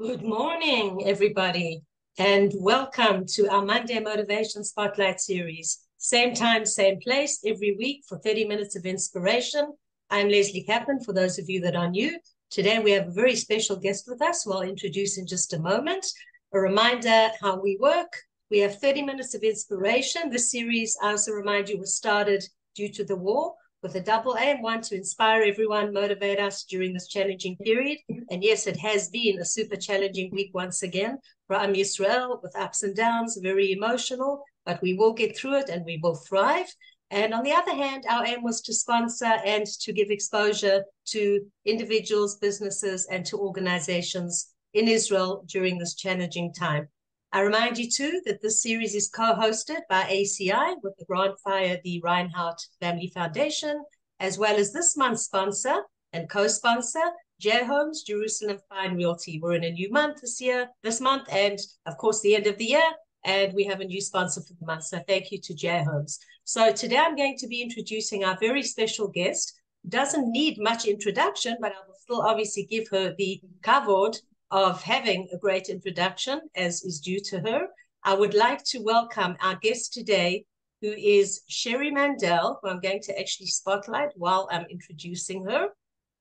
Good morning, everybody, and welcome to our Monday Motivation Spotlight series. Same time, same place, every week for 30 minutes of inspiration. I'm Lesley Kaplan, for those of you that are new. Today, we have a very special guest with us, who I'll introduce in just a moment. A reminder how we work. We have 30 minutes of inspiration. This series, I also remind you, was started due to the war, with a double aim: one, to inspire everyone, motivate us during this challenging period. And yes, it has been a super challenging week once again for Am Yisrael, with ups and downs, very emotional, but we will get through it and we will thrive. And on the other hand, our aim was to sponsor and to give exposure to individuals, businesses, and to organizations in Israel during this challenging time. I remind you too that this series is co-hosted by ACI with the grant via the Reinhardt Family Foundation, as well as this month's sponsor and co-sponsor, J Homes Jerusalem Fine Realty. We're in a new month this month, and of course the end of the year, and we have a new sponsor for the month. So thank you to J Homes. So today I'm going to be introducing our very special guest. Doesn't need much introduction, but I will still obviously give her the kavod of having a great introduction, as is due to her. I would like to welcome our guest today, who is Sherri Mandell, who I'm going to actually spotlight while I'm introducing her.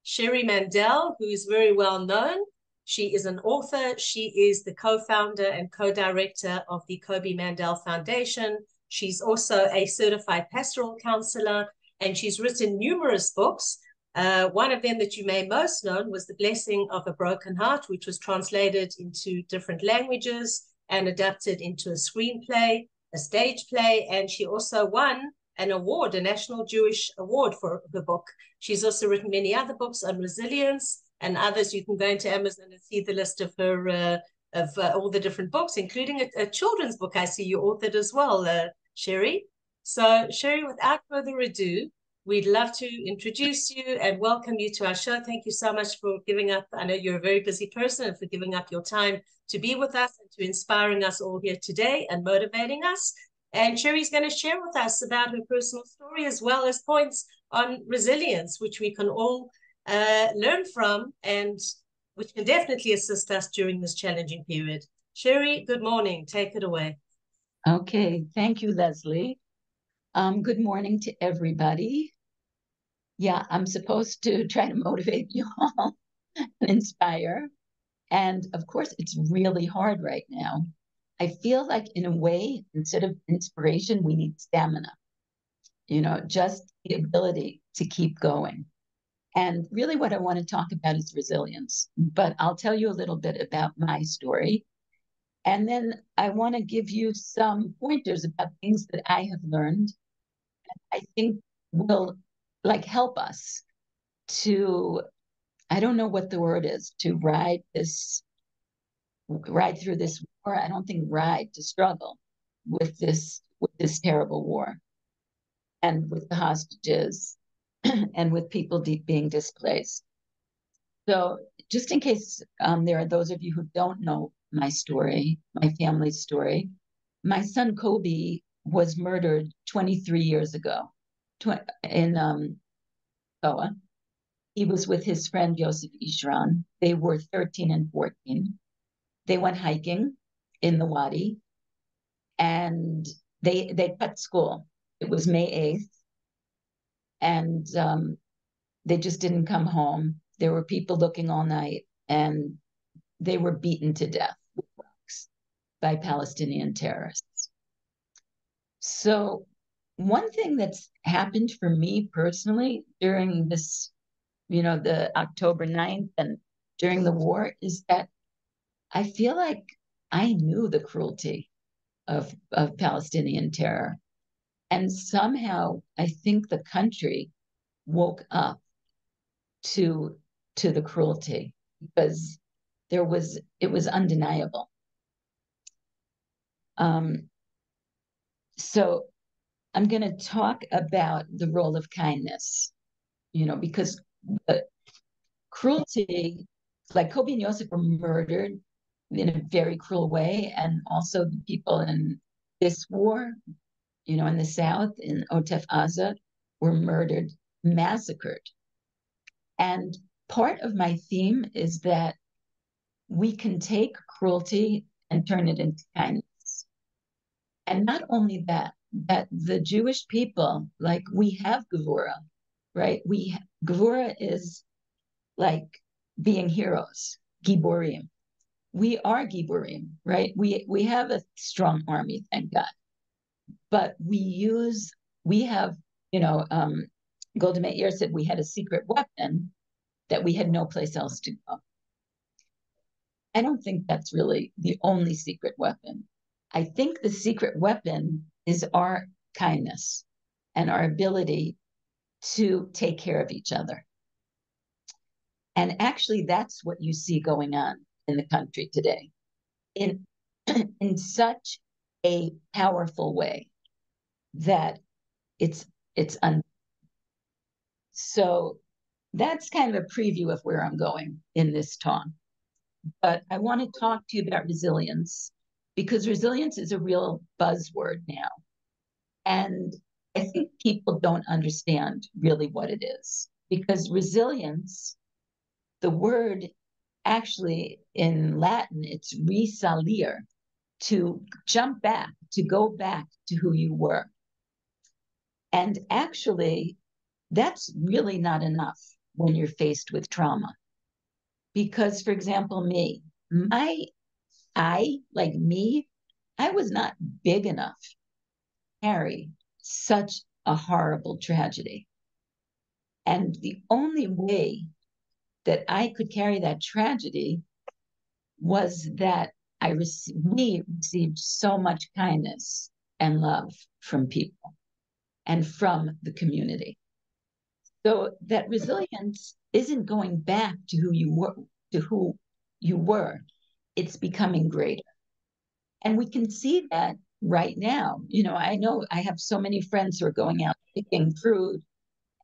Sherri Mandell, who is very well known. She is an author. She is the co-founder and co-director of the Koby Mandell Foundation. She's also a certified pastoral counselor, and she's written numerous books. One of them that you may most know was The Blessing of a Broken Heart, which was translated into different languages and adapted into a screenplay, a stage play, and she also won an award, a National Jewish Award for her book. She's also written many other books on resilience and others. You can go into Amazon and see the list of her, all the different books, including a children's book I see you authored as well, Sherri. So Sherri, without further ado, we'd love to introduce you and welcome you to our show. Thank you so much for giving up. I know you're a very busy person, and for giving up your time to be with us and to inspiring us all here today and motivating us. And Sherri's going to share with us about her personal story, as well as points on resilience, which we can all learn from and which can definitely assist us during this challenging period. Sherri, good morning. Take it away. Okay. Thank you, Lesley. Good morning to everybody. Yeah, I'm supposed to try to motivate you all and inspire. And of course, it's really hard right now. I feel like, in a way, instead of inspiration, we need stamina, just the ability to keep going. And really what I want to talk about is resilience. But I'll tell you a little bit about my story. And then I want to give you some pointers about things that I have learned, I think will help us to, I don't know what the word is, to ride through this war. I don't think to struggle with this terrible war, and with the hostages and with people being displaced. So just in case there are those of you who don't know my story, my family's story, my son Koby was murdered 23 years ago in Goa. He was with his friend Yosef Ishran. They were 13 and 14. They went hiking in the Wadi, and they cut school. It was May 8th, and they just didn't come home. There were people looking all night, and they were beaten to death with rocks by Palestinian terrorists. So one thing that's happened for me personally during this, the October 9th and during the war, is that I feel like I knew the cruelty of Palestinian terror. And somehow I think the country woke up to the cruelty, because it was undeniable. So I'm going to talk about the role of kindness, because the cruelty, like Koby and Yosef were murdered in a very cruel way, and also the people in this war, in the South, in Otef Aza, were murdered, massacred. And part of my theme is that we can take cruelty and turn it into kindness. And not only that, that the Jewish people, like we have Gevurah, right? Gevurah is like being heroes, Giborim. We are Giborim, right? We have a strong army, thank God. But we have, Golda Meir said we had a secret weapon that we had no place else to go. I don't think that's really the only secret weapon. I think the secret weapon is our kindness and our ability to take care of each other. And actually, that's what you see going on in the country today in, in such a powerful way that it's so that's kind of a preview of where I'm going in this talk. But I want to talk to you about resilience because resilience is a real buzzword now. And I think people don't understand really what it is because resilience, the word actually in Latin, it's risalire, to jump back, to go back to who you were. And actually, that's really not enough when you're faced with trauma. Because, for example, I was not big enough to carry such a horrible tragedy. And the only way that I could carry that tragedy was that we received so much kindness and love from people and from the community. So that resilience isn't going back to who you were. It's becoming greater. And we can see that right now. I know I have so many friends who are going out picking fruit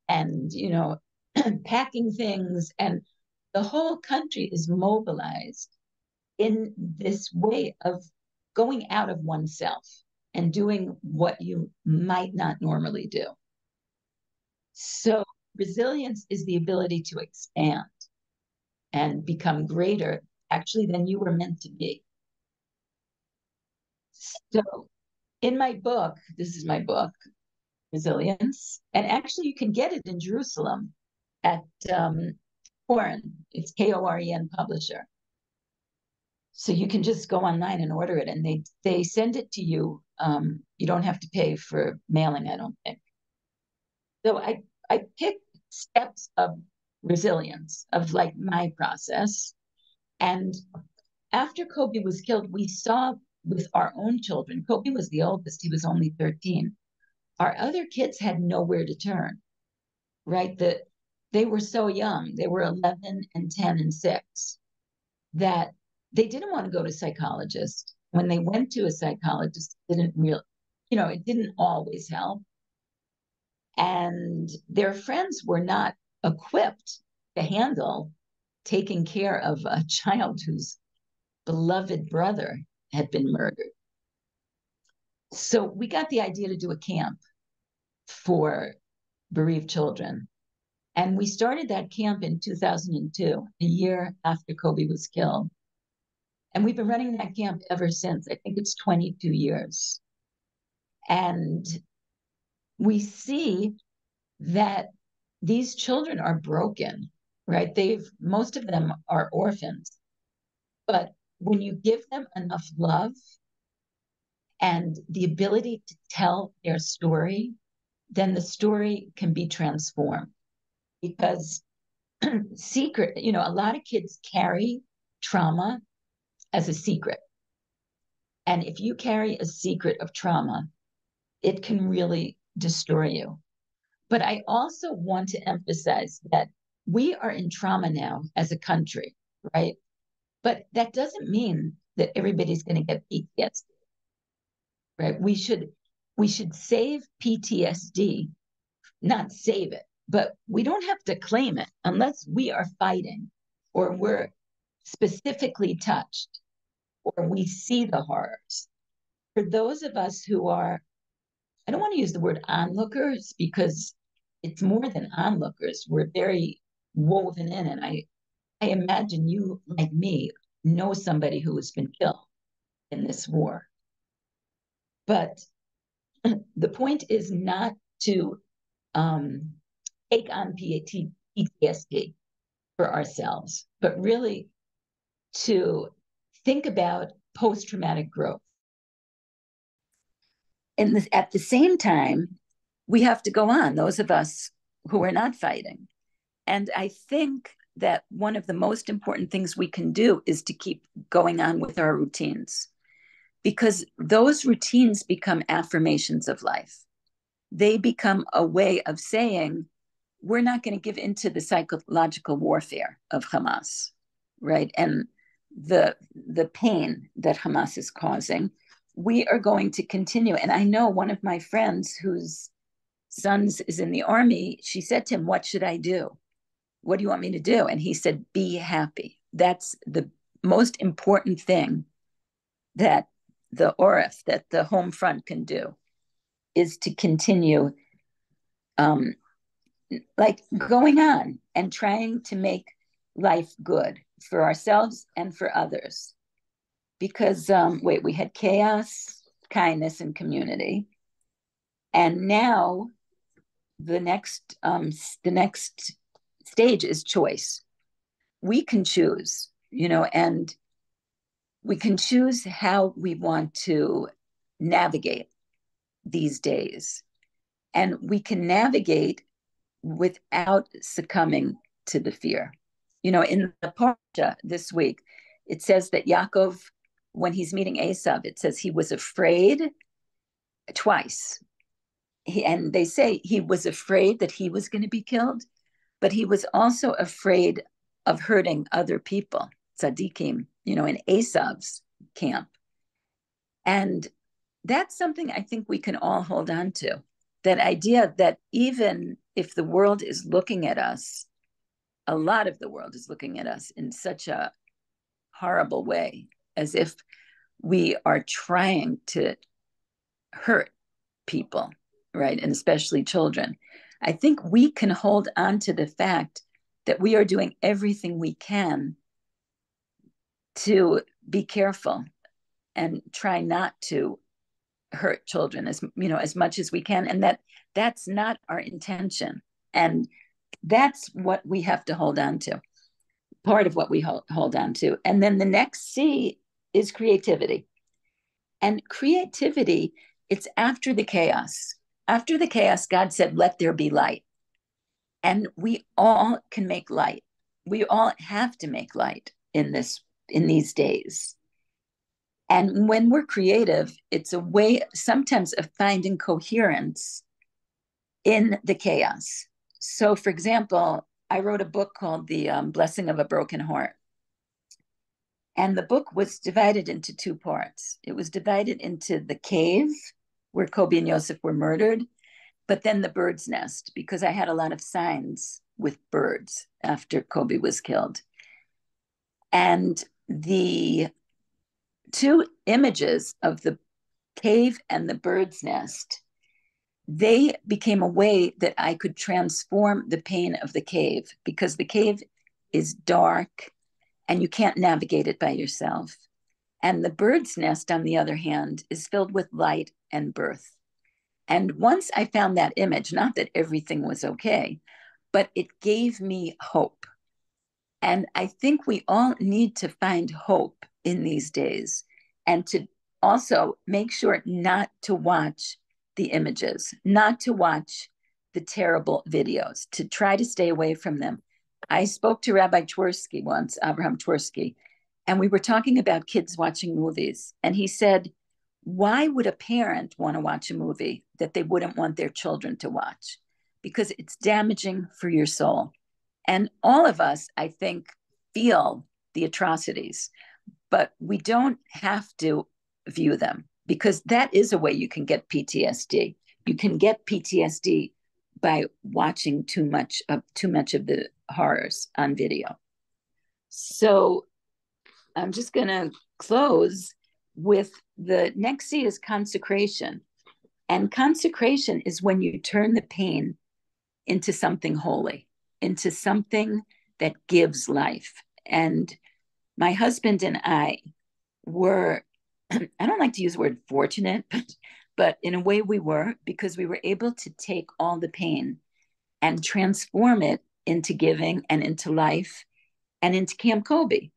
and, packing things, and the whole country is mobilized in this way of going out of oneself and doing what you might not normally do. So resilience is the ability to expand and become greater actually than you were meant to be. So in my book, this is my book, Resilience, and actually you can get it in Jerusalem at Koren. It's Koren publisher. So you can just go online and order it, and they send it to you. You don't have to pay for mailing, I don't think. So I picked steps of resilience of like my process. And after Koby was killed, we saw with our own children, Koby was the oldest, he was only 13. Our other kids had nowhere to turn, right? They were so young, they were 11 and 10 and 6, that they didn't want to go to psychologists. When they went to a psychologist, it didn't always help. And their friends were not equipped to handle taking care of a child whose beloved brother had been murdered. So we got the idea to do a camp for bereaved children. And we started that camp in 2002, a year after Koby was killed. And we've been running that camp ever since. I think it's 22 years. And we see that these children are broken, right? Most of them are orphans. But when you give them enough love and the ability to tell their story, then the story can be transformed. Because a lot of kids carry trauma as a secret. And if you carry a secret of trauma, it can really destroy you. But I also want to emphasize that we are in trauma now as a country, right? But that doesn't mean that everybody's going to get PTSD, right? We should save PTSD, not save it, but we don't have to claim it unless we are fighting or we're specifically touched or we see the horrors. For those of us who are, I don't want to use the word onlookers because it's more than onlookers. We're very woven in, and I imagine you, like me, know somebody who has been killed in this war. But the point is not to take on PTSD for ourselves, but really to think about post-traumatic growth. And at the same time, we have to go on, those of us who are not fighting. And I think that one of the most important things we can do is to keep going on with our routines, because those routines become affirmations of life. They become a way of saying, we're not going to give into the psychological warfare of Hamas, right? And the pain that Hamas is causing. We are going to continue. And I know one of my friends whose sons is in the army, she said to him, what should I do? What do you want me to do? And he said, be happy. That's the most important thing that the ORF, that the home front can do, is to continue like going on and trying to make life good for ourselves and for others. Because we had chaos, kindness, and community. And now the next stage is choice. We can choose, and we can choose how we want to navigate these days. And we can navigate without succumbing to the fear. In the Parsha this week, it says that Yaakov, when he's meeting Esav, it says he was afraid twice. And they say he was afraid that he was going to be killed, but he was also afraid of hurting other people, tzaddikim, in Esav's camp. And that's something I think we can all hold on to. That idea that even if the world is looking at us, a lot of the world is looking at us in such a horrible way, as if we are trying to hurt people, right? And especially children. I think we can hold on to the fact that we are doing everything we can to be careful and try not to hurt children as much as we can, and that's not our intention. And that's what we have to hold on to, part of what we hold on to. And then the next C is creativity. And creativity, it's after the chaos. After the chaos, God said, let there be light. And we all can make light. We all have to make light in these days. And when we're creative, it's a way sometimes of finding coherence in the chaos. So, for example, I wrote a book called The Blessing of a Broken Heart. And the book was divided into two parts. It was divided into the cave where Koby and Yosef were murdered, but then the bird's nest, because I had a lot of signs with birds after Koby was killed. And the two images of the cave and the bird's nest, they became a way that I could transform the pain of the cave, because the cave is dark and you can't navigate it by yourself. And the bird's nest, on the other hand, is filled with light and birth. And once I found that image, not that everything was okay, but it gave me hope. And I think we all need to find hope in these days, and to also make sure not to watch the images, not to watch the terrible videos, to try to stay away from them. I spoke to Rabbi Twersky once, Abraham Twersky, and we were talking about kids watching movies. And he said, why would a parent want to watch a movie that they wouldn't want their children to watch? Because it's damaging for your soul. And all of us, I think, feel the atrocities, but we don't have to view them, because that is a way you can get PTSD. You can get PTSD by watching too much of the horrors on video. So I'm just going to close with the next C is consecration. And consecration is when you turn the pain into something holy, into something that gives life. And my husband and I were, I don't like to use the word fortunate, but in a way we were, because we were able to take all the pain and transform it into giving and into life and into Camp Koby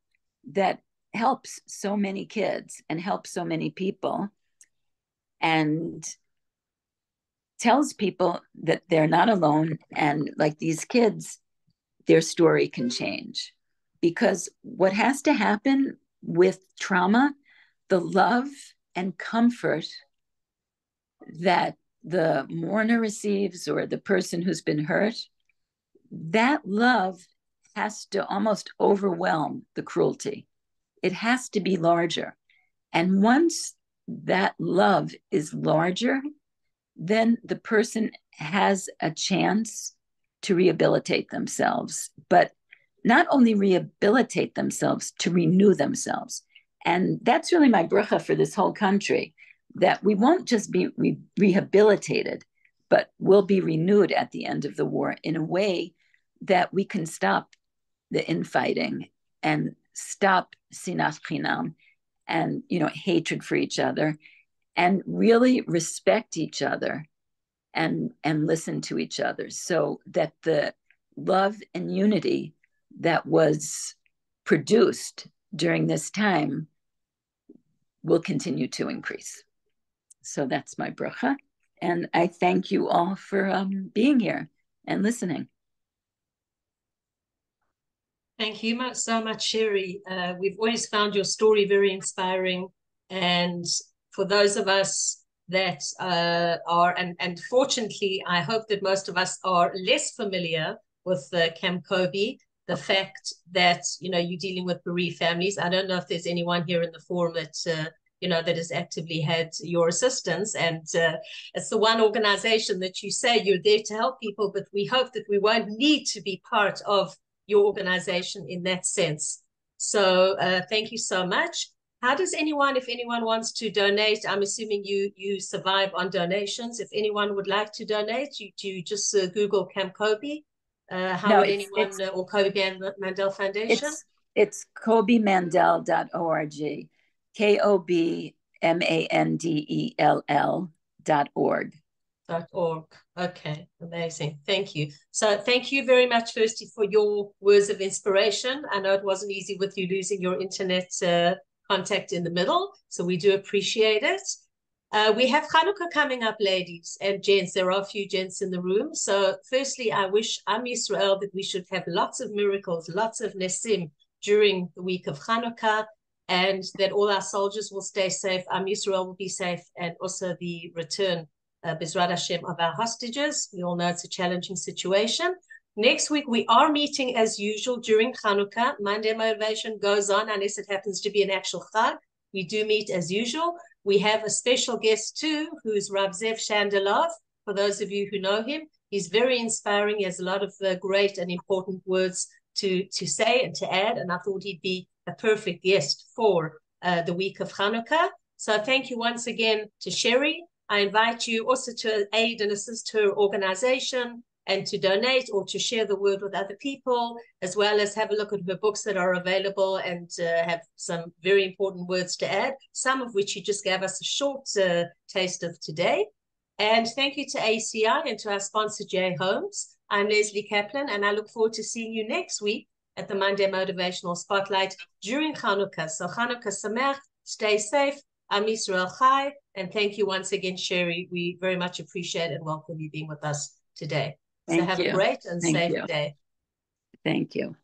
that helps so many kids and helps so many people and tells people that they're not alone. And like these kids, their story can change. Because what has to happen with trauma, the love and comfort that the mourner receives or the person who's been hurt, that love has to almost overwhelm the cruelty. It has to be larger. And once that love is larger, then the person has a chance to rehabilitate themselves, but not only rehabilitate themselves, to renew themselves. And that's really my bracha for this whole country, that we won't just be rehabilitated, but will be renewed at the end of the war in a way that we can stop the infighting and stop sinas chinam and hatred for each other, and really respect each other and listen to each other, so that the love and unity that was produced during this time will continue to increase. So that's my bracha. And I thank you all for being here and listening. Thank you so much, Sherri. We've always found your story very inspiring. And for those of us that are, and fortunately, I hope that most of us are less familiar with Camp Koby, the fact that, you're dealing with bereaved families. I don't know if there's anyone here in the forum that, that has actively had your assistance. And it's the one organization that you say you're there to help people, but we hope that we won't need to be part of your organization in that sense. So thank you so much. How does anyone, if anyone wants to donate, I'm assuming you survive on donations. If anyone would like to donate, you just Google Camp Koby. How would anyone, or Koby Mandell Foundation? It's kobymandell.org, KOBMANDELL.org. .org. Okay, amazing. Thank you. So thank you very much, firstly, for your words of inspiration. I know it wasn't easy with you losing your internet contact in the middle, so we do appreciate it. We have Hanukkah coming up, ladies and gents. There are a few gents in the room. So firstly, I wish Am Yisrael that we should have lots of miracles, lots of Nesim during the week of Hanukkah, and that all our soldiers will stay safe, Am Yisrael will be safe, and also the return, Bezrat Hashem, of our hostages. We all know it's a challenging situation. Next week, we are meeting as usual during Hanukkah. Monday Motivation goes on unless it happens to be an actual Chag. We do meet as usual. We have a special guest too, who's Rav Zev Shandelov. For those of you who know him, he's very inspiring. He has a lot of great and important words to say and to add, and I thought he'd be a perfect guest for the week of Hanukkah. So thank you once again to Sherri. I invite you also to aid and assist her organization and to donate or to share the word with other people, as well as have a look at her books that are available and have some very important words to add, some of which you just gave us a short taste of today. And thank you to ACI and to our sponsor, J Homes. I'm Lesley Kaplan, and I look forward to seeing you next week at the Monday Motivational Spotlight during Hanukkah. So Hanukkah Sameach, stay safe, Am Yisrael Chai, and thank you once again, Sherri. We very much appreciate and welcome you being with us today. So have a great and safe day. Thank you.